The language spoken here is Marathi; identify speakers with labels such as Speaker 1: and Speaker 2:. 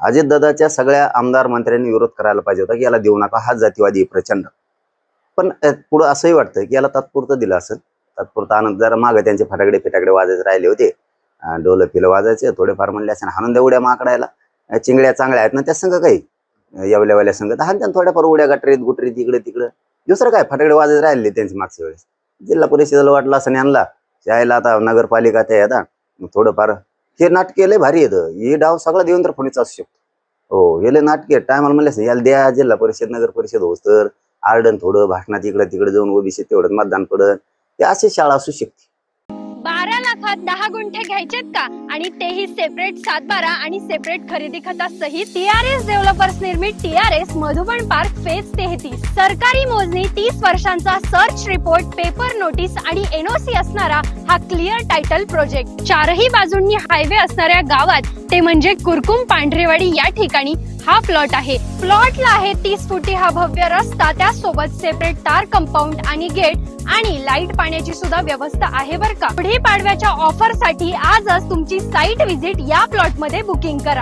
Speaker 1: अजितदादाच्या सगळ्या आमदार मंत्र्यांनी विरोध करायला पाहिजे होता की याला देऊ नका, हा जातीवादी आहे प्रचंड. पण पुढं असंही वाटतं की याला तात्पुरतं दिलं असेल. तात्पुरता आनंद, जरा मागे त्यांचे फटाकडे फिटाकडे वाजायचे राहिले होते, डोलं पिलं वाजायचे थोडेफार, म्हणले असेल हाणून द्या उड्या माकडायला, चिंगड्या चांगल्या आहेत ना त्या संघ, काही येवल्यावाल्या संघ तर हाणत्यान थोड्याफार उड्या गटरीत गुटरीत इकडे तिकडे. दुसरं काय, फटाकडे वाजायचे राहिले त्यांचे मागच्या वेळेस. जिल्हा परिषदेला वाटलं असं आणला यायला, आता नगरपालिका ते आता थोडंफार हे नाटके लय भारी येतं. हे डाव सगळा देवेंद्र फडणवीस असू शकतो. हो, हे लय नाटके टायमाला म्हणले याला द्या जिल्हा परिषद नगर परिषद होस तर आरडन थोडं भाषणात इकडे तिकडे जाऊन ओबीसी तेवढं मतदान पडत, ते अशी शाळा असू शकते.
Speaker 2: 12 लाखात 10 गुंठे घ्यायचेत का? आणि तेही सेपरेट 7/12 आणि सेपरेट खरेदी खतासहित. टीआरएस डेव्हलपर्स निर्मित टीआरएस मधुबन पार्क फेज 33. सरकारी मोजणी, 30 वर्षांचा सर्च रिपोर्ट, पेपर नोटीस आणि एनओसी असणारा हा क्लिअर टायटल प्रोजेक्ट. चारही बाजूंनी हायवे असणाऱ्या गावात, ते म्हणजे कुरकुम पांढरेवाडी या ठिकाणी हा प्लॉट आहे. प्लॉटला आहे 30 फुटी हा भव्य रस्ता, त्यासोबत सेपरेट तार कंपाऊंड आणि गेट आणि लाईट पाण्याची सुद्धा व्यवस्था आहे बरं का. पुढे पाडव्याच्या ऑफर साठी आजच तुमची साईट व्हिजिट या प्लॉट मध्ये बुकिंग करा.